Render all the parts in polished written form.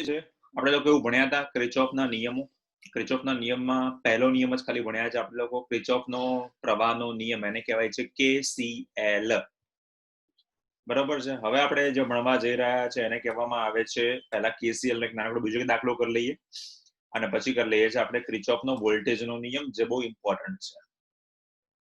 છે આપણે લોકો એવું ભણ્યા હતા ક્રિચોફના નિયમો. ક્રિચોફના નિયમમાં પહેલો નિયમ જ ખાલી ભણ્યા છે આપણે લોકો. ક્રિચોફનો પ્રવાહનો નિયમ એને કહેવાય છે KCL. બરાબર છે. હવે આપણે જે ભણવા જઈ રહ્યા છે એને કહેવામાં આવે છે પહેલા KCL ને નાનકડો બીજો દાખલો કરી લઈએ અને પછી કરી લઈએ છીએ આપણે ક્રિચોફનો વોલ્ટેજનો નિયમ, જે બહુ ઇમ્પોર્ટન્ટ છે.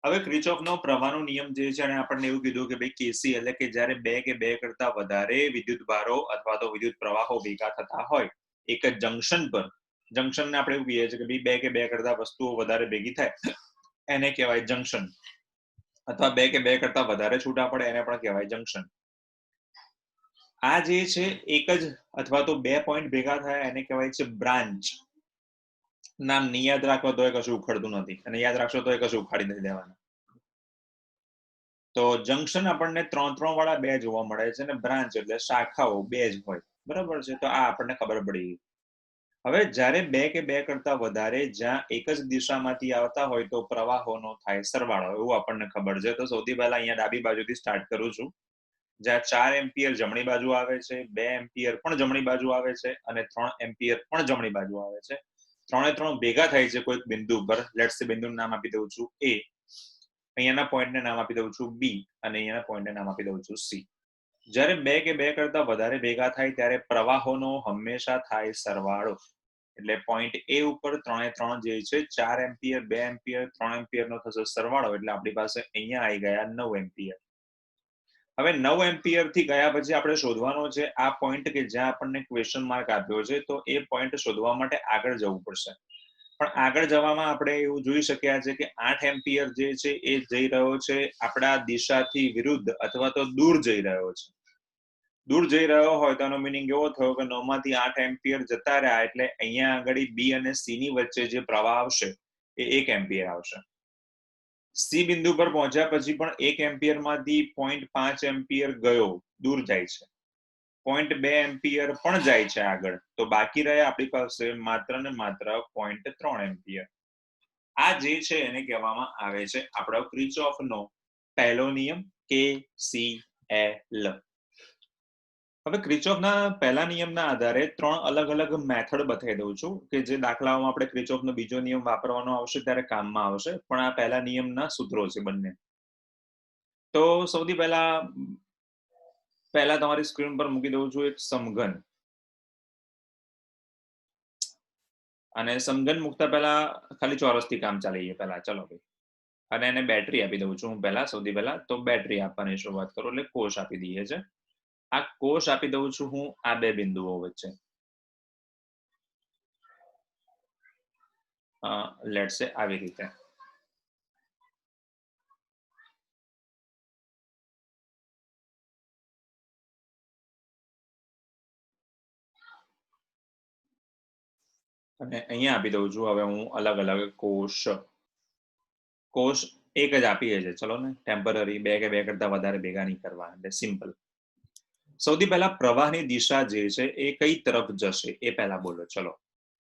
હવે ક્રિચોફનો પ્રવાહનો નિયમ જે છે એને આપણને એવું કીધું કે ભાઈ KC એટલે કે જ્યારે બે કે બે કરતા વધારે વિદ્યુત ભારો અથવા તો વિદ્યુત પ્રવાહો ભેગા થતા હોય એક જ જંકશન પર, જંકશનને આપણે એવું કહીએ છીએ કે ભાઈ બે કે બે કરતા વસ્તુઓ વધારે ભેગી થાય એને કહેવાય જંકશન, અથવા બે કે બે કરતા વધારે છૂટા પડે એને પણ કહેવાય જંકશન. આ જે છે એક જ અથવા તો બે પોઈન્ટ ભેગા થાય એને કહેવાય છે બ્રાન્ચ. નામ નહીં યાદ રાખો તો એ કશું ઉખડતું નથી, અને યાદ રાખશો તો એ કશું ઉખાડી નથી દેવાના. તો જંકશન આપણને 3-3 વાળા બે જોવા મળે છે, અને બ્રાન્ચ એટલે શાખાઓ બે જ હોય. બરાબર છે. તો આ આપણને ખબર પડી. હવે જ્યારે બે કે બે કરતા વધારે જ્યાં એક જ દિશામાંથી આવતા હોય તો પ્રવાહોનો થાય સરવાળો, એવું આપણને ખબર છે. તો સૌથી પહેલા અહીંયા ડાબી બાજુથી સ્ટાર્ટ કરું છું. જ્યાં 4 એમ્પિયર જમણી બાજુ આવે છે, 2 એમ્પિયર પણ જમણી બાજુ આવે છે, અને 3 એમ્પિયર પણ જમણી બાજુ આવે છે. 3 ભેગા થાય છે કોઈક બિંદુ પર. લેટ્સ સે બિંદુનું નામ આપી દઉં છું A, અહીંયાના પોઈન્ટને નામ આપી દઉં છું B, અને અહીંયાના પોઈન્ટને નામ આપી દઉં છું C. જ્યારે બે કે બે કરતા વધારે ભેગા થાય ત્યારે પ્રવાહોનો હંમેશા થાય સરવાળો. એટલે પોઈન્ટ A ઉપર 3 જે છે 4 એમ્પિયર, 2 એમ્પિયર, 3 એમ્પિયર નો થશે સરવાળો. એટલે આપણી પાસે અહીંયા આવી ગયા 9 એમ્પિયર. હવે 9 એમ્પિયર થી ગયા પછી આપણે શોધવાનો છે આ પોઈન્ટ કે જ્યાં આપણને ક્વેશ્ચન માર્ક આપ્યો છે. તો એ પોઈન્ટ શોધવા માટે આગળ જવું પડશે. પણ આગળ જવામાં આપણે એવું જોઈ શક્યા છે કે 8 એમ્પિયર જે છે એ જઈ રહ્યો છે આપણા દિશાથી વિરુદ્ધ, અથવા તો દૂર જઈ રહ્યો છે. દૂર જઈ રહ્યો હોય તો એનો મિનિંગ એવો થયો કે 9 માંથી 8 એમ્પિયર જતા રહ્યા, એટલે અહીંયા આગળ B અને C ની વચ્ચે જે પ્રવાહ આવશે એ 1 એમ્પિયર આવશે. C બિંદુ પર પહોંચ્યા પછી પણ 1 એમ્પિયર માંથી 0.5 એમ્પિયર ગયો, દૂર જાય છે. 0.2 એમ્પિયર પણ જાય છે આગળ. તો બાકી રહે આપણી પાસે માત્ર ને માત્ર 0.3 એમ્પિયર. આ જે છે એને કહેવામાં આવે છે આપણો ક્રિચોફનો પહેલો નિયમ KCL. હવે ક્રિચોફના પહેલા નિયમના આધારે 3 અલગ અલગ મેથડ બતાવી દઉં છું કે જે દાખલાઓમાં આપણે ક્રિચોફનો બીજો નિયમ વાપરવાનો આવશે ત્યારે કામમાં આવશે. પણ આ પહેલા નિયમના સૂત્રો છે બંને. તો સૌથી પહેલા તમારી સ્ક્રીન પર મૂકી દઉં છું એક સમઘન. અને સમઘન મૂકતા પહેલા ખાલી ચોરસથી કામ ચાલીએ પહેલા. ચલો ભાઈ. અને એને બેટરી આપી દઉં છું હું પહેલા. સૌથી પહેલા તો બેટરી આપવાની શરૂઆત કરું, એટલે કોષ આપી દઈએ છે. આ કોષ આપી દઉં છું હું આ બે બિંદુઓ વચ્ચે. લેટ્સ સે આવી રીતે. અને અહીંયા આપી દઉં છું હવે હું અલગ અલગ કોષ એક જ આપીએ છે. ચલો ને, ટેમ્પરરી બે કે બે કરતા વધારે ભેગા નહીં કરવા, એટલે સિમ્પલ. સૌથી પહેલા પ્રવાહની દિશા જે છે એ કઈ તરફ જશે એ પહેલા બોલો. ચલો,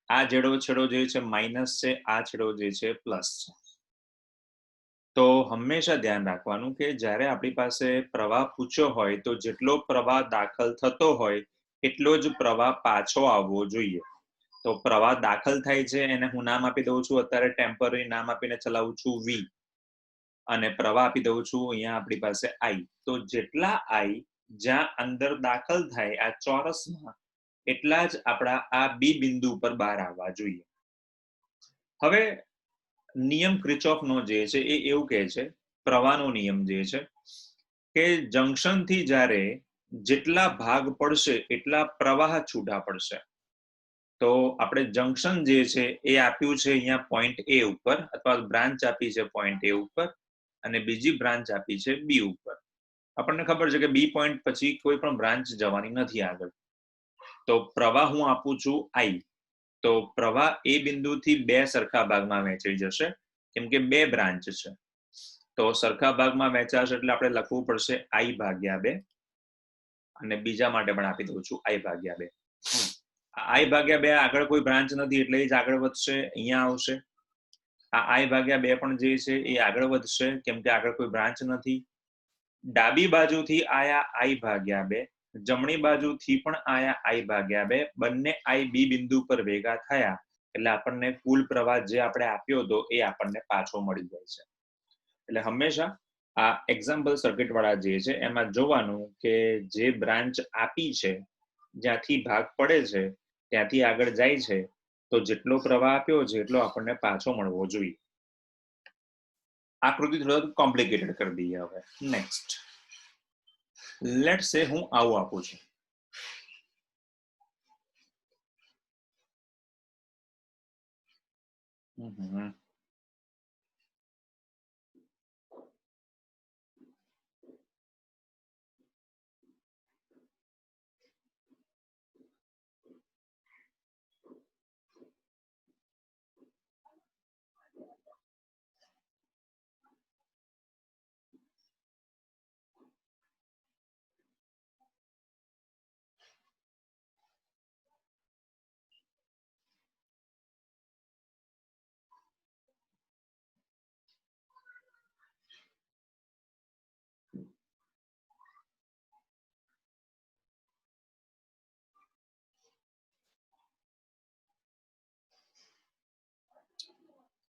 આ છેડો જે છે માઇનસ છે, આ છેડો જે છે પ્લસ છે. તો હંમેશા ધ્યાન રાખવાનું કે જ્યારે આપણી પાસે પ્રવાહ પૂછ્યો હોય તો જેટલો પ્રવાહ દાખલ થતો હોય એટલો જ પ્રવાહ પાછો આવવો જોઈએ. તો પ્રવાહ દાખલ થાય છે એને હું નામ આપી દઉં છું અત્યારે ટેમ્પરરી નામ આપીને ચલાવું છું V, અને પ્રવાહ આપી દઉં છું અહીંયા આપણી પાસે I. તો જેટલા I જ્યાં અંદર દાખલ થાય આ ચોરસમાં, એટલા જ આપણા આ B બિંદુ પર બહાર આવવા જોઈએ. હવે નિયમ ક્રિચોફનો જે છે એ એવું કહે છે, પ્રવાહનો નિયમ જે છે કે જંકશનથી જ્યારે જેટલા ભાગ પડશે એટલા પ્રવાહ છૂટા પડશે. તો આપણે જંકશન જે છે એ આપ્યું છે અહીંયા પોઈન્ટ A ઉપર, અથવા બ્રાન્ચ આપી છે પોઈન્ટ A ઉપર, અને બીજી બ્રાન્ચ આપી છે B ઉપર. આપણને ખબર છે કે B પોઈન્ટ પછી કોઈ પણ બ્રાન્ચ જવાની નથી આગળ. તો પ્રવાહ હું આપું છું I. તો પ્રવાહ એ બિંદુથી બે સરખા ભાગમાં વહેંચાઈ જશે, કેમ કે બે બ્રાન્ચ છે. તો સરખા ભાગમાં વહેંચાશે એટલે આપણે લખવું પડશે I/2, અને બીજા માટે પણ આપી દઉં છું I/2. I/2 આગળ કોઈ બ્રાન્ચ નથી એટલે જ આગળ વધશે, અહીંયા આવશે. આ I/2 પણ જે છે એ આગળ વધશે કેમ કે આગળ કોઈ બ્રાન્ચ નથી. ડાબી બાજુથી આયા I/2, જમણી બાજુથી પણ આયા I ભાગ્યા 2, બંને I B બિંદુ પર ભેગા થયા એટલે આપણને કુલ પ્રવાહ જે આપણે આપ્યો હતો એ આપણને પાછો મળી જાય છે. એટલે હંમેશા આ એક્ઝામ્પલ સર્કિટ વાળા જે છે એમાં જોવાનું કે જે બ્રાન્ચ આપી છે જ્યાંથી ભાગ પડે છે ત્યાંથી આગળ જાય છે તો જેટલો પ્રવાહ આપ્યો છે એટલો આપણને પાછો મળવો જોઈએ. આકૃતિ થોડું કોમ્પ્લિકેટેડ કરી દઈએ. હવે નેક્સ્ટ લેટ્સ સે હું આવું આપું છું.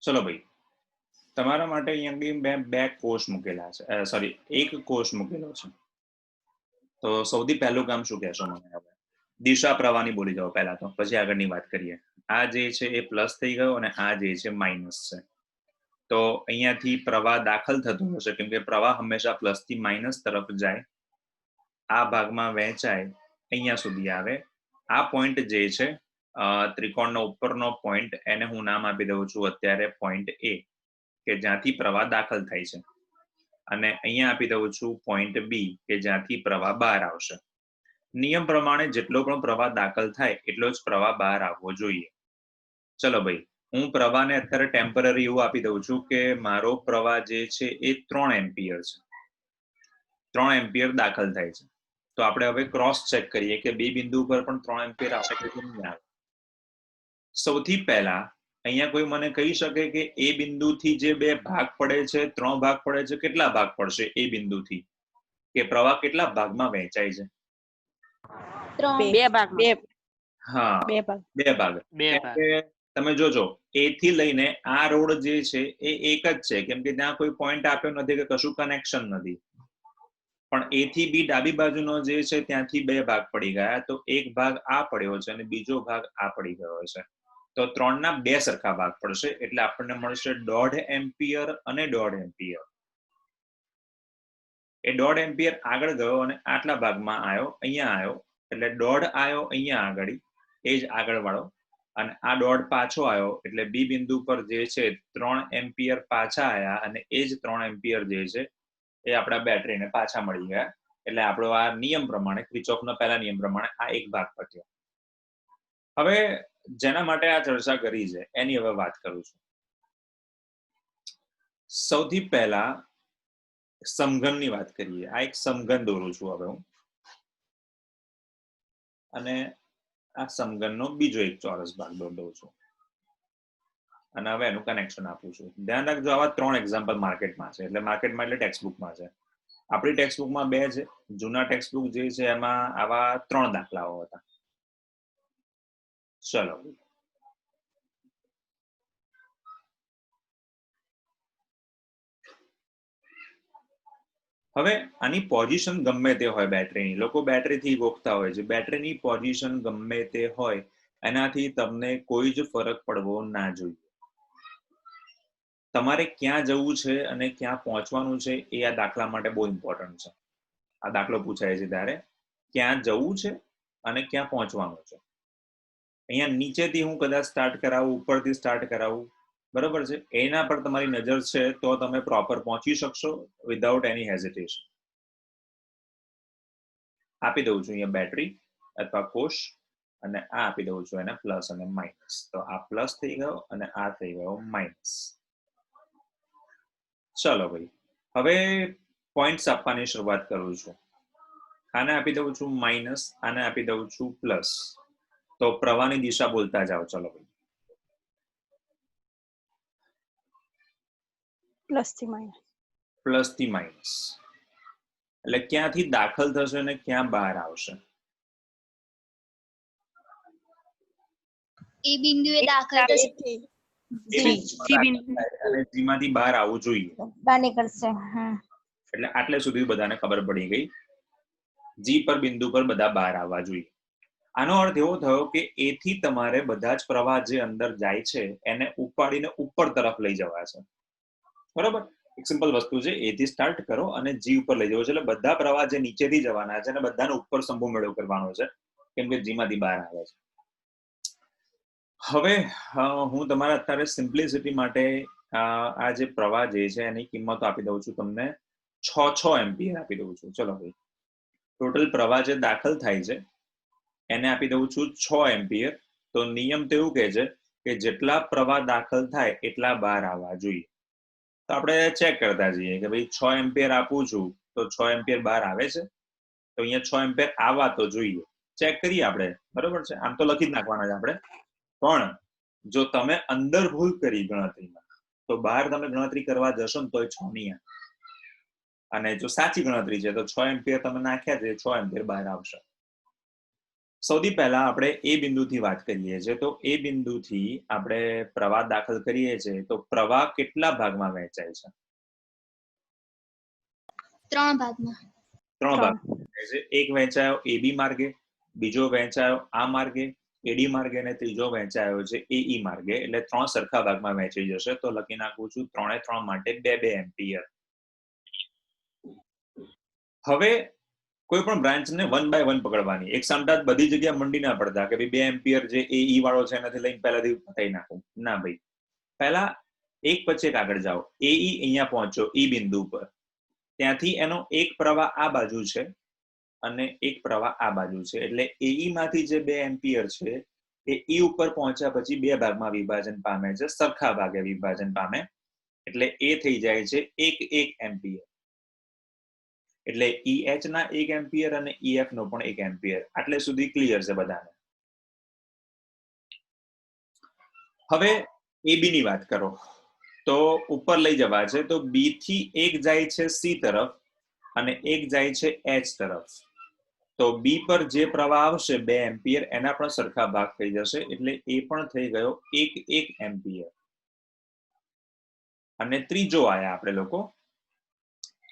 ચલો ભાઈ, તમારા માટે અહીંયા બે કોષ મૂકેલા છે, સોરી એક કોષ મૂકેલો છે. તો સૌથી પહેલું કામ શું કહેશો મને? હવે દિશા પ્રવાહની બોલી જાઓ પહેલા, તો પછી આગળની વાત કરીએ. આ જે છે એ પ્લસ થઈ ગયો અને આ જે છે માઇનસ છે. તો અહીંયાથી પ્રવાહ દાખલ થતો હશે કેમ કે પ્રવાહ હંમેશા પ્લસ થી માઇનસ તરફ જાય. આ ભાગમાં વહેંચાય અહીંયા સુધી આવે. આ પોઈન્ટ જે છે ત્રિકોણનો ઉપરનો પોઈન્ટ, એને હું નામ આપી દઉં છું અત્યારે પોઈન્ટ A, કે જ્યાંથી પ્રવાહ દાખલ થાય છે. અને અહીંયા આપી દઉં છું પોઈન્ટ B, કે જ્યાંથી પ્રવાહ બહાર આવશે. નિયમ પ્રમાણે જેટલો પણ પ્રવાહ દાખલ થાય એટલો જ પ્રવાહ બહાર આવવો જોઈએ. ચલો ભાઈ, હું પ્રવાહને અત્યારે ટેમ્પરરી એવું આપી દઉં છું કે મારો પ્રવાહ જે છે એ 3 એમ્પિયર છે. 3 એમ્પિયર દાખલ થાય છે. તો આપણે હવે ક્રોસ ચેક કરીએ કે બે બિંદુ પર પણ 3 એમ્પિયર આવશે કે નહીં આવે. સૌથી પહેલા અહીંયા કોઈ મને કહી શકે કે એ બિંદુથી જે બે ભાગ પડે છે, 3 ભાગ પડે છે, કેટલા ભાગ પડશે એ બિંદુથી, કે પ્રવાહ કેટલા ભાગમાં વહેંચાય છે? 2 ભાગમાં. હા, 2 ભાગ. કેમ કે તમે જોજો એ થી લઈને આ રોડ જે છે એ એક જ છે, કેમ કે ત્યાં કોઈ પોઈન્ટ આપ્યો નથી કે કશું કનેક્શન નથી. પણ એ થી બી ડાબી બાજુનો જે છે ત્યાંથી 2 ભાગ પડી ગયા, તો એક ભાગ આ પડ્યો છે અને બીજો ભાગ આ પડી ગયો છે. તો 3 ના 2 સરખા ભાગ પડશે એટલે આપણને મળશે 1.5 એમ્પિયર અને 1.5 એમ્પિયર. એ 1.5 એમ્પિયર આગળ ગયો અને આટલા ભાગમાં આવ્યો, અહીંયા આવ્યો, એટલે 1.5 આવ્યો અહીંયા આગળ, એ જ આગળ વાળો, અને આ 1.5 પાછો આવ્યો એટલે બી બિંદુ પર જે છે 3 એમ્પિયર પાછા આવ્યા અને એ જ 3 એમ્પિયર જે છે એ આપણા બેટરીને પાછા મળી ગયા. એટલે આપણો આ નિયમ પ્રમાણે, ક્રિચોફનો પહેલા નિયમ પ્રમાણે આ એક ભાગ પત્યો. હવે જેના માટે આ ચર્ચા કરી છે એની હવે વાત કરું છું. સૌથી પહેલા સમઘનની વાત કરીએ. આ એક સમઘન દોરું છું હવે હું, અને આ સમઘનનો બીજો એક ચોરસ ભાગ દોરું છું અને હવે એનું કનેક્શન આપું છું. ધ્યાન રાખજો, આવા 3 એક્ઝામ્પલ માર્કેટમાં છે, એટલે માર્કેટમાં એટલે ટેક્સ્ટબુકમાં છે. આપણી ટેક્સ્ટબુકમાં 2 છે, જૂના ટેક્સ્ટબુક જે છે એમાં આવા 3 દાખલાઓ હતા. ચલો, હવે આની પોઝિશન ગમે તે હોય બેટરીની, લોકો બેટરીથી ગોખતા હોય છે, બેટરીની પોઝિશન ગમે તે હોય એનાથી તમને કોઈ જ ફરક પડવો ના જોઈએ. તમારે ક્યાં જવું છે અને ક્યાં પહોંચવાનું છે એ આ દાખલા માટે બહુ ઇમ્પોર્ટન્ટ છે. આ દાખલો પૂછાય છે ત્યારે ક્યાં જવું છે અને ક્યાં પહોંચવાનું છે. અહીંયા નીચેથી હું કદાચ સ્ટાર્ટ કરાવું, ઉપરથી સ્ટાર્ટ કરાવું, બરોબર છે, એના પર તમારી નજર છે તો તમે પ્રોપર પહોંચી શકશો વિધાઉટ એની હેઝિટેશન. આપી દઉં છું અહીંયા બેટરી અથવા કોષ, અને આ આપી દઉં છું એને પ્લસ અને માઇનસ. તો આ પ્લસ થઈ ગયો અને આ થઈ ગયો માઇનસ. ચલો ભાઈ, હવે પોઈન્ટ્સ આપવાની શરૂઆત કરું છું. આને આપી દઉં છું માઇનસ, આને આપી દઉં છું પ્લસ. તો પ્રવાહની દિશા બોલતા જાઓ. ચલો ભાઈ, પ્લસ થી માઇનસ. પ્લસ થી માઇનસ. એટલે ક્યાંથી દાખલ થશે અને ક્યાં બહાર આવશે? એ બિંદુએ દાખલ થશે. અને જી માંથી બહાર આવવું જોઈએ. બહાર નીકળશે. એટલે આટલે સુધી બધાને ખબર પડી ગઈ. જી પર બિંદુ પર બધા બહાર આવવા જોઈએ. આનો અર્થ એવો થયો કે એ થી તમારે બધા જ પ્રવાહ જે અંદર જાય છે એને ઉપાડીને ઉપર તરફ લઈ જવા છે. બરોબર? એક સિમ્પલ વસ્તુ છે, એ થી સ્ટાર્ટ કરો અને જી ઉપર લઈ જવો છે. એટલે બધા પ્રવાહ જે નીચેથી જવાના છે અને બધાને ઉપર સંભો મેળવ કરવાનો છે, કેમ કે જી માંથી બહાર આવે છે. હવે હું તમારા અત્યારે સિમ્પ્લિસિટી માટે આ જે પ્રવાહ જે છે એની કિંમત આપી દઉં છું તમને. 6 એમ્પિયર આપી દઉં છું. ચલો ભાઈ, ટોટલ પ્રવાહ જે દાખલ થાય છે એને આપી દઉં છું 6 એમ્પિયર. તો નિયમ તો એવું કહે છે કે જેટલા પ્રવાહ દાખલ થાય એટલા બહાર આવવા જોઈએ. તો આપણે ચેક કરતા જઈએ કે ભાઈ 6 એમ્પિયર આપું છું તો 6 એમ્પિયર બહાર આવે છે? તો અહીંયા 6 એમ્પિયર આવવા તો જોઈએ. ચેક કરીએ આપણે, બરોબર છે? આમ તો લખી જ નાખવાના છે આપણે. પણ જો તમે અંદર ભૂલ કરી ગણતરીમાં તો બહાર તમે ગણતરી કરવા જશો ને તોય 6 નહીં આવે. અને જો સાચી ગણતરી છે તો 6 એમ્પિયર તમે નાખ્યા છે, 6 એમ્પિયર બહાર આવશે. સૌથી પહેલા આપણે એ બિંદુથી વાત કરીએ છીએ. તો એ બિંદુથી આપણે પ્રવાહ દાખલ કરીએ છીએ તો પ્રવાહ કેટલા ભાગમાં વહેંચાય છે? 3 ભાગમાં. 3 ભાગ. એક વહેંચાયો એબી માર્ગે, બીજો વહેંચાયો આ માર્ગે, એડી માર્ગે, અને ત્રીજો વહેંચાયો છે એઈ માર્ગે. એટલે 3 સરખા ભાગમાં વહેંચાઈ જશે. તો લખી નાખું છું 3 માટે 2 એમ્પિયર. હવે કોઈ પણ બ્રાન્ચને 1 બાય 1 પકડવાની. એક સામટા બધી જગ્યા મંડી ના પડતા કે ભાઈ 2 એમ્પિયર જે એઈ વાળો છે એનાથી લઈને પહેલાથી પતાઈ નાખું. ના ભાઈ, પહેલા એક પછી એક આગળ જાઓ. એઈ અહીંયા પહોંચો ઈ બિંદુ પર, ત્યાંથી એનો એક પ્રવાહ આ બાજુ છે અને એક પ્રવાહ આ બાજુ છે. એટલે એઈ માંથી જે 2 એમ્પિયર છે એ ઈ ઉપર પહોંચ્યા પછી 2 ભાગમાં વિભાજન પામે છે, સરખા ભાગે વિભાજન પામે. એટલે એ થઈ જાય છે 1 એમ્પિયર. એટલે EH ના 1 એમ્પિયર અને EF નો પણ 1 એમ્પિયર. આટલે સુધી ક્લિયર છે બધાને? હવે AB ની વાત કરો તો ઉપર લઈ જવા છે. તો B થી એક જાય છે C તરફ અને એક જાય છે H તરફ. તો B પર જે પ્રવાહ આવશે 2 એમ્પિયર એના પણ સરખા ભાગ થઈ જશે. એટલે એ પણ થઈ ગયો 1 એમ્પિયર. અને ત્રીજો આયા આપણે લોકો,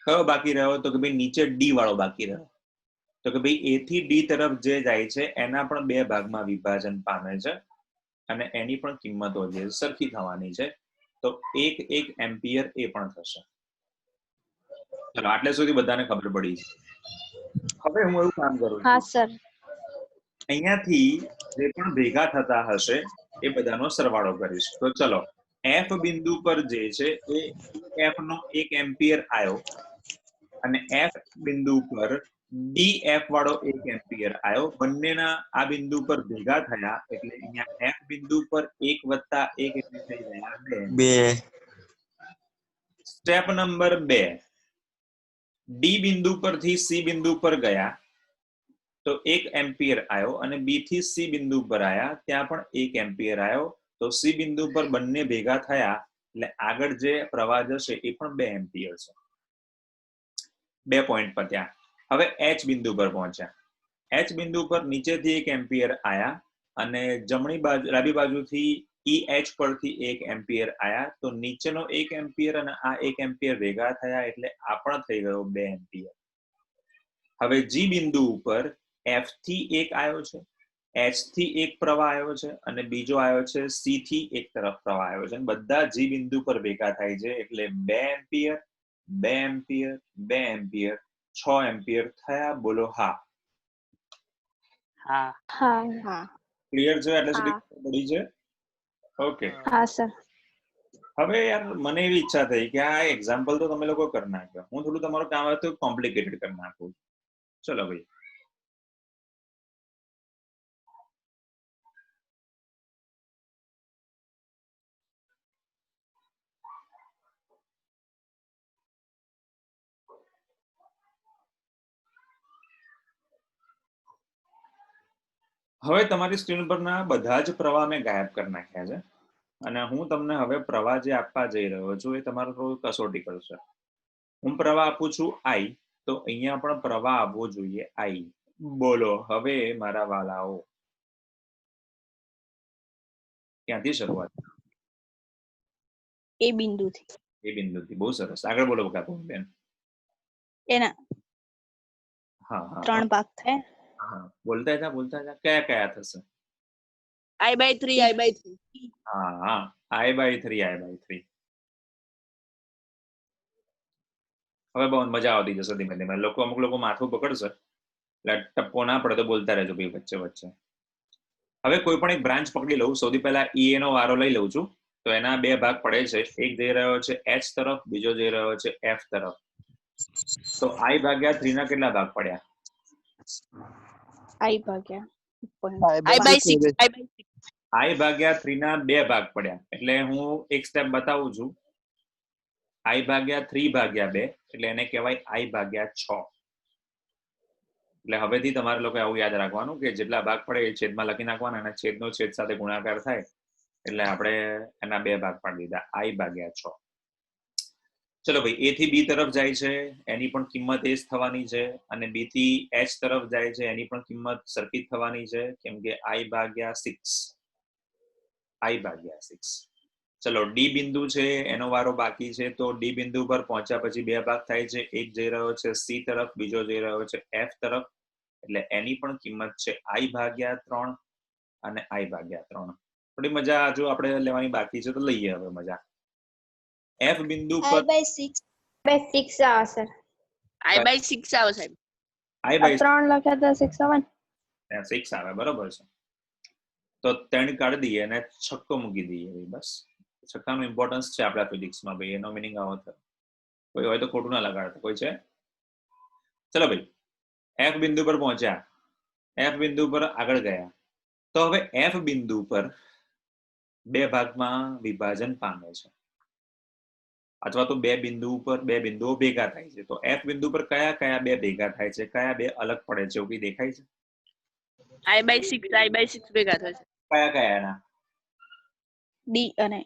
કયો બાકી રહ્યો? તો કે ભાઈ નીચે ડી વાળો બાકી રહ્યો. તો કે ભાઈ એ થી ડી તરફ જે જાય છે એના પણ 2 ભાગમાં વિભાજન પામે છે અને એની પણ કિંમતો જે સરખી થવાની છે. તો 1 એમ્પિયર એ પણ થશે. ચલો, આટલે સુધી બધાને ખબર પડી છે. હવે હું એવું કામ કરું છું, હા સર. અહીંયાથી જે પણ ભેગા થતા હશે એ બધાનો સરવાળો કરીશ. તો ચલો, F બિંદુ પર જે છે એ F નો 1 એમ્પિયર આવ્યો અને F બિંદુ પર DF વાળો 1 એમ્પિયર આવ્યો. બંનેના આ બિંદુ પર ભેગા થયા એટલે અહીંયા F બિંદુ પર 1 વત્તા 1 એટલે થઈ ગયા 2. સ્ટેપ નંબર 2, ડી બિંદુ પરથી સી બિંદુ પર ગયા તો 1 એમ્પિયર આવ્યો અને બી થી સી બિંદુ પર આયા, ત્યાં પણ 1 એમ્પિયર આવ્યો. તો સી બિંદુ પર બંને ભેગા થયા એટલે આગળ જે પ્રવાહ જશે એ પણ 2 એમ્પિયર છે. 2 પોઈન્ટ પત્યા. હવે H બિંદુ પર પહોંચ્યા. H બિંદુ પર નીચેથી 1 એમ્પિયર આયા અને જમણી બાજુ ડાબી બાજુથી EH પરથી 1 એમ્પિયર આયા. તો નીચેનો 1 એમ્પિયર અને આ 1 એમ્પિયર ભેગા થયા એટલે આ પણ થઈ ગયો 2 એમ્પિયર. હવે G બિંદુ ઉપર F થી 1 આવ્યો છે, H થી 1 પ્રવાહ આવ્યો છે અને બીજો આવ્યો છે C થી 1 તરફ પ્રવાહ આવ્યો છે. બધા G બિંદુ પર ભેગા થાય છે એટલે 2 એમ્પિયર, 2 એમ્પિયર, 2 એમ્પિયર, 6 એમ્પિયર થયા. બોલો હા. હા. હા. ક્લિયર છે? એટલે સુધી પડી છે? ઓકે. હા સર. હવે યાર મને એવી ઈચ્છા થઈ કે આ એક્ઝામ્પલ તો તમે લોકો કરી નાખ્યો, હું થોડું તમારું કામ હોય તો કોમ્પ્લિકેટેડ કરી નાખું. ચલો ભાઈ, હવે તમારી સ્ક્રીન પરના બધા જ પ્રવાહ મેં ગાયબ કરી નાખ્યા છે અને હું તમને હવે પ્રવાહ જે આપવા જઈ રહ્યો છું એ તમારું થોડું કસોટી કરશે. હું પ્રવાહ આપું છું I તો અહીંયા પણ પ્રવાહ આવવો જોઈએ I. બોલો હવે મારા વાલાઓ ક્યાંથી શરૂઆત? એ બિંદુથી. એ બિંદુથી. બહુ સરસ. આગળ બોલો બેન. એના હા હા 3 ભાગ થાય. હા બોલતા જા કયા કયા થશે? I/3 I/3 હા હા I/3 I/3. હવે બહુ મજા આવતી જશે ધીમે ધીમે. અમુક લોકો માથું પકડશે એટલે ટપ્પો ના પડે તો બોલતા રહેજો ભાઈ વચ્ચે વચ્ચે. હવે કોઈ પણ એક બ્રાન્ચ પકડી લઉં. સૌથી પહેલા EA નો વારો લઈ લઉં છું. તો એના બે ભાગ પડે છે. એક જઈ રહ્યો છે H તરફ, બીજો જઈ રહ્યો છે F તરફ. તો I/3 ના કેટલા ભાગ પડ્યા? I ભાગ્યા I/6 I/6 I/3 ના બે ભાગ પડ્યા. એટલે હું એક સ્ટેપ બતાવું છું. I/3/2 એટલે એને કહેવાય I/6. એટલે હવેથી તમારે લોકો આવું યાદ રાખવાનું કે જેટલા ભાગ પડે એ છેદમાં લખી નાખવાના અને છેદનો છેદ સાથે ગુણાકાર થાય એટલે આપણે એના બે ભાગ પાડી દીધા I/6. ચલો ભાઈ A થી B તરફ જાય છે એની પણ કિંમત એ જ થવાની છે અને B થી H તરફ જાય છે એની પણ કિંમત સરખી જ થવાની છે કેમ કે I/6. ચલો D બિંદુ છે એનો વારો બાકી છે તો D બિંદુ પર પહોંચ્યા પછી બે ભાગ થાય છે. એક જઈ રહ્યો છે C તરફ, બીજો જઈ રહ્યો છે F તરફ. એટલે એની પણ કિંમત છે I/3 અને I/3. થોડી મજા જો આપણે લેવાની બાકી છે તો લઈએ હવે મજા. F બિંદુ પર I/6 6 આવશે. I/6 આવે સાહેબ. I/6 લખ્યા તો 6 આવે ને. આવે બરોબર છે. તો 3 કાઢી દઈએ અને છક્કો મૂકી દઈએ બસ. છક્કાનું ઇમ્પોર્ટન્સ છે આપણા ફિઝિક્સમાં ભાઈ. એનો મિનિંગ આવો થયો. કોઈ હોય તો ખોટું ના લગાડતા. કોઈ છે? ચલો ભાઈ F બિંદુ પર પહોંચ્યા. F બિંદુ પર આગળ ગયા તો હવે F બિંદુ પર બે ભાગમાં વિભાજન પામે છે અથવા તો બે બિંદુ પર બે બિંદુઓ ભેગા થાય છે. તો F બિંદુ પર કયા કયા બે ભેગા થાય છે, કયા બે અલગ પડે છે એવું કઈ દેખાય છે? I/6 ભેગા થશે. કયા કયા એના? D અને E.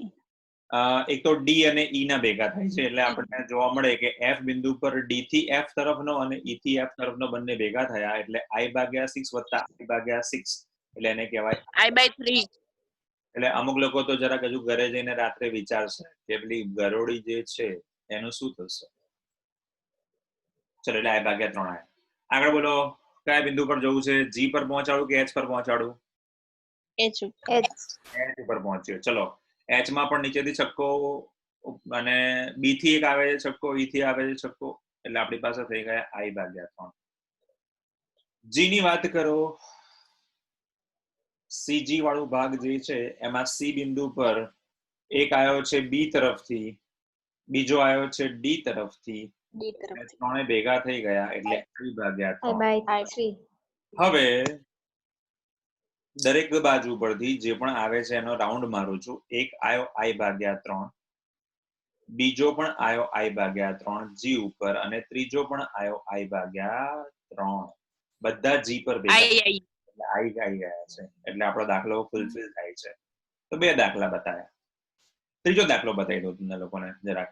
એક તો D અને E ના ભેગા થાય છે એટલે આપણને જોવા મળે કે F બિંદુ પર D થી F તરફનો અને E થી F તરફનો બંને ભેગા થયા એટલે I/6 વત્તા I/6 એટલે એને કહેવાય I/3 એટલે અમુક લોકો તો જરાક હજુ ઘરે જઈને રાત્રે વિચારશે કે પેલી ગરોળી જે છે એનું શું થશે. ચલો એટલે I/3 આવ્યા. આગળ બોલો કયા બિંદુ પર જવું છે? G પર પહોંચાડું કે H પર પહોંચાડું? H ઉપર પહોંચ્યો. ચલો H માં પણ નીચેથી છક્કો અને B થી એક આવે છે છક્કો, E થી આવે છે છક્કો એટલે આપણી પાસે થઈ ગયા I/3. G ની વાત કરો. CG વાળું ભાગ જે છે એમાં C બિંદુ પર એક આવ્યો છે B તરફથી, બીજો આવ્યો છે D તરફથી. D તરફ. ત્રણે ભેગા થઈ ગયા એટલે I/3. I/3. હવે દરેક બાજુ પરથી જે પણ આવે છે એનો રાઉન્ડ મારું છું. એક આવ્યો I/3, બીજો પણ આવ્યો I/3 G ઉપર અને ત્રીજો પણ આવ્યો I/3. બધા G પર ભેગા I I ગયા છે એટલે આપણો દાખલો ફૂલફિલ થાય છે. તો બે દાખલા બતાવ્યા. ત્રીજો દાખલો બતાવી દો તમને લોકોને જરાક.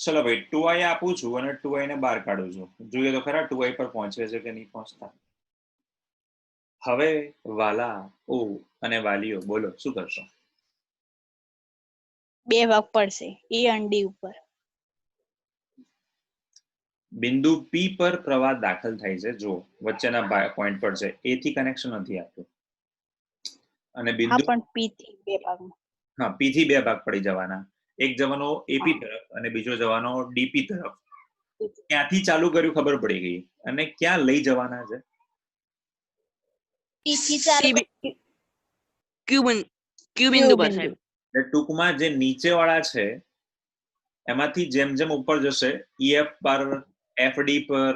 ચલો ભાઈ 2i આપું છું અને 2i ને બહાર કાઢું છું. જોઈએ તો ખરા 2i પર પહોંચે છે કે નહીં પહોંચતા. હવે વાલા ઓ અને વાલીઓ બોલો શું કરશો? બે ભાગ પડશે એ અને ડી ઉપર. બિંદુ પી પર પ્રવાહ દાખલ થાય છે, જો વચ્ચેના પોઈન્ટ પર છે, એ થી કનેક્શન નથી આપતું અને હા બિંદુ પણ પી થી બે ભાગમાં. હા પી થી બે ભાગ પડી જવાના, એક જવાનો એપી તરફ અને બીજો જવાનો ડીપી તરફ. ક્યાંથી ચાલુ કર્યું ખબર પડી ગઈ અને ક્યાં લઈ જવાના છે. P થી 4 ક્યુ બિંદુ પર સાહેબ. એટલે ટૂંકમાં જે નીચે વાળા છે એમાંથી જેમ જેમ ઉપર જશે ઈએફ પર, એફડી પર,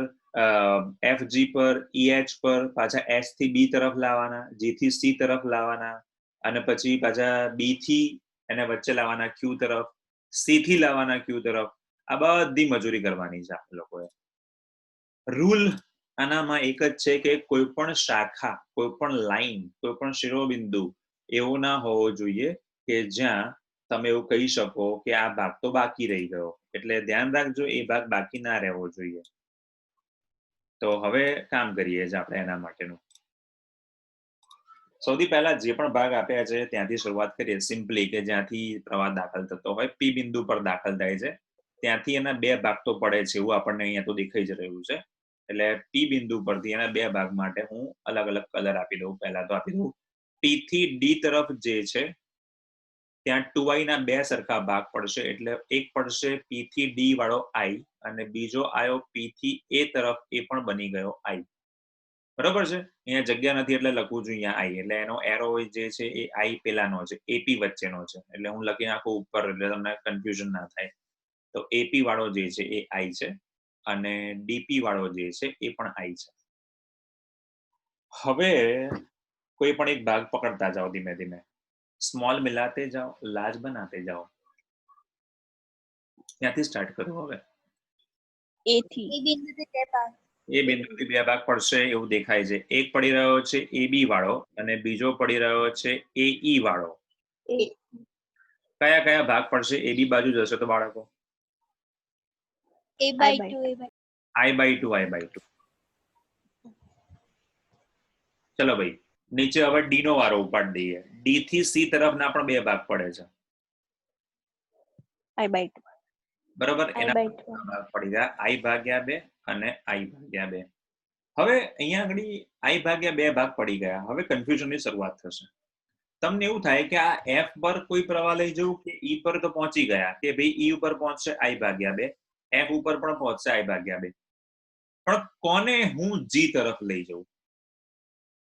એફજી પર, ઈએચ પર, પાછા એસ થી બી તરફ લાવવાના, જી થી સી તરફ લાવવાના અને પછી પાછા બી થી એને વચ્ચે લાવવાના ક્યુ તરફ, સી થી લાવવાના ક્યુ તરફ. આ બધી મજૂરી કરવાની છે આપણે લોકોએ. રૂલ આનામાં એક જ છે કે કોઈ પણ શાખા, કોઈ પણ લાઈન, કોઈ પણ શિરોબિંદુ એવું ના હોવો જોઈએ કે જ્યાં તમે એવું કહી શકો કે આ ભાગ તો બાકી રહી ગયો. એટલે ધ્યાન રાખજો એ ભાગ બાકી ના રહેવો જોઈએ. તો હવે કામ કરીએ છીએ આપણે એના માટેનું. સૌથી પહેલા જે પણ ભાગ આપ્યા છે ત્યાંથી શરૂઆત કરીએ સિમ્પલી, કે જ્યાંથી પ્રવાહ દાખલ થતો હોય પી બિંદુ પર દાખલ થાય છે ત્યાંથી એના બે ભાગ તો પડે છે એવું આપણને અહીંયા તો દેખાઈ જ રહ્યું છે. એટલે પી બિંદુ પરથી એના બે ભાગ માટે હું અલગ અલગ કલર આપી દઉં. પહેલા તો આપી દઉં પી થી ડી તરફ જે છે ત્યાં 2i ના બે સરખા ભાગ પડશે, એટલે એક પડશે પી થી ડી વાળો આઈ અને બીજો આવ્યો પી થી એ તરફ, એ પણ બની ગયો આઈ. બરોબર છે, અહીંયા જગ્યા નથી એટલે લખું છું અહીંયા આઈ, એટલે એનો એરો જે છે એ આઈ પેલાનો છે, એપી વચ્ચેનો છે, એટલે હું લખી નાખું ઉપર એટલે તમને કન્ફ્યુઝન ના થાય. તો એપી વાળો જે છે એ આઈ છે અને ડીપી વાળો જે છે એ પણ આઈ છે. હવે કોઈ પણ એક ભાગ પકડતા જાઓ ધીમે ધીમે, स्मॉल मिलाते जाओ, लार्ज बनाते जाओ. ત્યાંથી સ્ટાર્ટ કરો. હવે એ થી એ બિંદુથી બે ભાગ. એ બિંદુથી બે ભાગ પડશે એવું દેખાય છે. એક પડી રહ્યો છે એબી વાળો અને બીજો પડી રહ્યો છે એઈ વાળો. કયા કયા ભાગ પડશે? એબી બાજુ જશે તો બાળકો A/2 I/2 I/2. ચલો ભાઈ નીચે હવે ડી નો વારો ઉપાડી દઈએ. ડી થી સી તરફના પણ બે ભાગ પડે છે, I/2. બરોબર. એના ભાગ પડી ગયા I/2 અને I/2. હવે અહીંયા આગળ I/2 ભાગ પડી ગયા. હવે કન્ફ્યુઝનની શરૂઆત થશે. તમને એવું થાય કે આ એફ પર કોઈ પ્રવાહ લઈ જવું કે ઈ પર તો પહોંચી ગયા કે ભાઈ ઈ ઉપર પહોંચશે I/2, એફ ઉપર પણ પહોંચશે I/2, પણ કોને હું જી તરફ લઈ જઉં?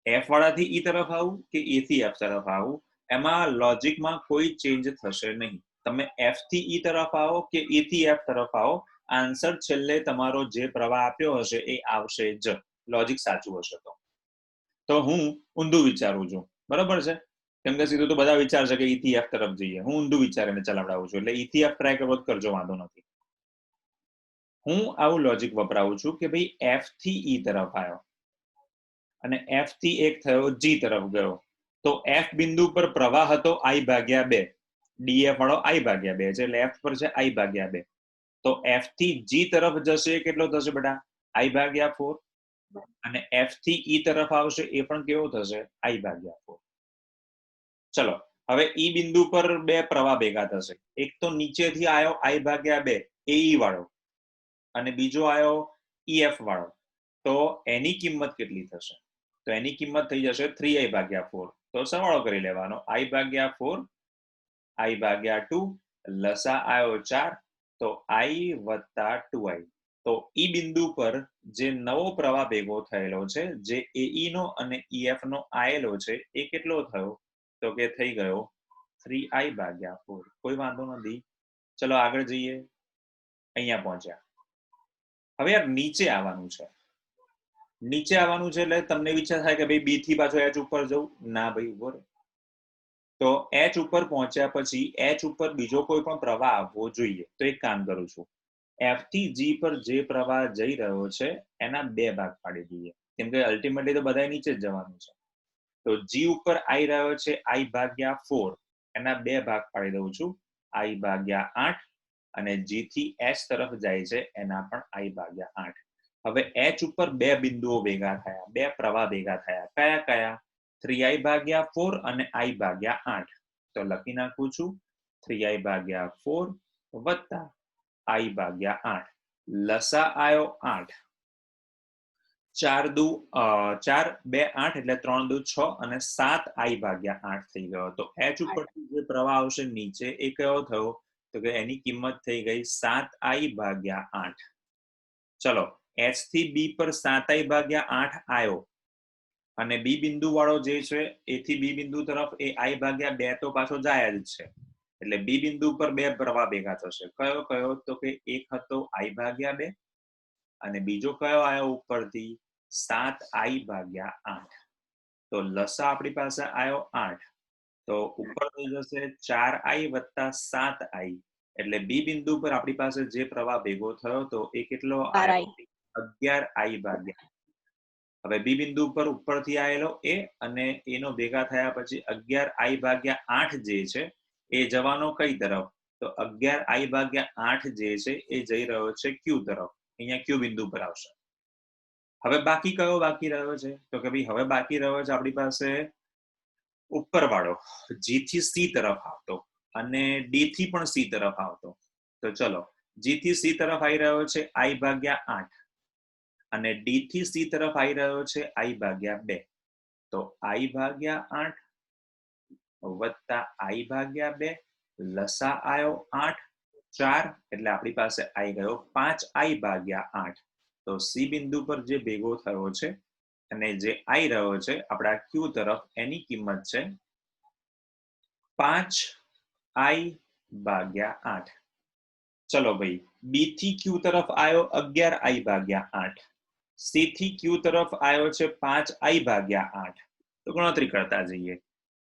એફ વાળાથી ઈ તરફ આવું કે એ થી એફ તરફ આવું, એમાં લોજિકમાં કોઈ ચેન્જ થશે નહીં. તમે એફ થી ઈ તરફ આવો કે એ થી એફ તરફ આવો, આન્સર છેલ્લે તમારો જે પ્રવાહ આપ્યો હશે એ આવશે જ, લોજિક સાચું હશે તો હું ઊંધું વિચારું છું, બરોબર છે. કેમ કે સીધું તો બધા વિચારશે કે ઈ થી એફ તરફ જઈએ, હું ઊંધું વિચારીને ચલાવડાવું છું. એટલે ઈ થી એફ ટ્રાય કરવો કરજો, વાંધો નથી. હું આવું લોજિક વપરાવું છું કે ભાઈ એફ થી ઈ તરફ આવ્યો અને એફ થી એક થયો જી તરફ ગયો, તો એફ બિંદુ પર પ્રવાહ હતો I/2, ડીએફ વાળો I/2 છે, એટલે એફ પર છે I/2. તો એફ થી જી તરફ જશે કેટલો થશે બેટા? I/4. અને એફ થી ઈ તરફ આવશે એ પણ કેવો થશે? I/4. ચલો હવે ઈ બિંદુ પર બે પ્રવાહ ભેગા થશે. એક તો નીચેથી આવ્યો I/2 એઈ વાળો અને બીજો આવ્યો ઈએફ વાળો. તો એની કિંમત કેટલી થશે? તો એની કિંમત થઈ જશે 3I/4. તો સરવાળો કરી લેવાનો, I/4 I/2, લસા આવ્યો 4, તો I + 2I. તો ઈ બિંદુ પર જે નવો પ્રવાહ ભેગો થયેલો છે, જે એઈ નો અને ઈએફ નો આયેલો છે, એ કેટલો થયો? તો કે થઈ ગયો 3I/4. કોઈ વાંધો નથી. ચલો આગળ જઈએ. અહીંયા પહોંચ્યા. હવે યાર નીચે આવવાનું છે. નીચે આવવાનું છે એટલે તમને વિચાર થાય કે ભાઈ બી થી પાછો એચ ઉપર જવું. ના ભાઈ ઉભો રહે. તો એચ ઉપર પહોંચ્યા પછી એચ ઉપર બીજો કોઈ પણ પ્રવાહ આવવો જોઈએ. તો એક કામ કરું છું, એફ થી જી પર જે પ્રવાહ જઈ રહ્યો છે એના બે ભાગ પાડી દઈએ, કેમ કે અલ્ટિમેટલી તો બધા નીચે જ જવાનું છે. તો જી ઉપર આવી રહ્યો છે I/4, એના બે ભાગ પાડી દઉં છું, I/8 અને G થી H તરફ જાય છે એના પણ I ભાગ્યા 8. હવે H ઉપર બે બિંદુઓ ભેગા થયા, બે પ્રવાહ ભેગા થયા. કયા કયા? 3I ભાગ્યા 4 અને I ભાગ્યા 8. તો લખી નાખું છું 3I ભાગ્યા 4 વત્તા I ભાગ્યા 8. લસા આયો 8. 4 2 2 8 એટલે 3 2 6 અને 7I ભાગ્યા 8 થઈ ગયો. તો H ઉપર જે પ્રવાહ આવશે નીચે એ કયો થયો? તો કે એની કિંમત થઈ ગઈ 7I ભાગ્યા 8. ચલો H થી B પર 7I ભાગ્યા 8 આવ્યો અને B બિંદુ વાળો જે છે એથી B બિંદુ તરફ એ I ભાગ્યા 2 તો પાછો જાય જ છે. એટલે B બિંદુ પર બે પ્રવાહ ભેગા થશે. કયો કયો? તો કે એક હતો I ભાગ્યા 2 અને બીજો કયો આવ્યો ઉપરથી? 7I ભાગ્યા 8. તો લસા આપણી પાસે આવ્યો 8. તો ઉપર થઈ જશે 4I વત્તા 7I. એટલે B બિંદુ પર આપણી પાસે જે પ્રવાહ ભેગો થયો તો એ કેટલો આવ્યો? 11I ભાગ્યા. હવે B બિંદુ પર ઉપરથી આવેલો એ અને એનો ભેગા થયા પછી 11I ભાગ્યા 8 જે છે એ જવાનો કઈ તરફ? તો 11I ભાગ્યા 8 જે છે એ જઈ રહ્યો છે Q તરફ. અહીંયા Q બિંદુ પર આવશે. હવે બાકી કયો બાકી રહ્યો છે? તો કે ભાઈ હવે બાકી રહ્યો છે આપણી પાસે ઉપરવાળો G થી C તરફ આવતો અને D થી પણ C તરફ આવતો. તો ચલો G થી C તરફ આવી રહ્યો છે I ભાગ્યા 8 અને D થી C તરફ આવી રહ્યો છે I ભાગ્યા 2. તો I ભાગ્યા 8 વત્તા I ભાગ્યા 2 લસા આવ્યો 8 4 એટલે આપણી પાસે આવી ગયો 5I ભાગ્યા 8. તો C બિંદુ પર જે ભેગો થયો છે અને જે આવી રહ્યો છે આપણા Q તરફ એની કિંમત છે 5I ભાગ્યા 8. ચલો ભાઈ B થી Q તરફ આવ્યો 11I ભાગ્યા 8. C થી Q તરફ આવ્યો છે 5I ભાગ્યા 8. તો ગણતરી કરતા જઈએ.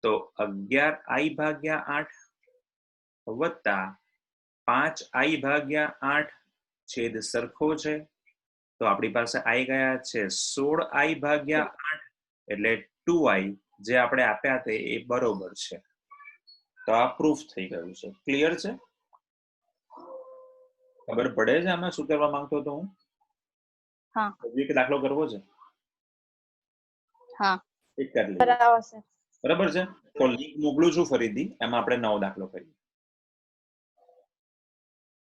તો 11I ભાગ્યા 8 વત્તા 5I ભાગ્યા 8 છેદ સરખો છે. તો આપણી પાસે આવી ગયા છે 16I ભાગ્યા 8 એટલે 2I જે આપણે આપ્યા તે એ બરોબર છે. તો આ પ્રૂફ થઈ ગયું છે. ક્લિયર છે? ખબર પડે છે આમાં શું કરવા માંગતો હતો હું? હા. એક દાખલો કરવો છે? હા. એક કરી લઈએ. બરાબર છે. બરાબર છે? તો લિંક મોકલું છું ફરીથી, એમાં આપણે નવો દાખલો કરીએ.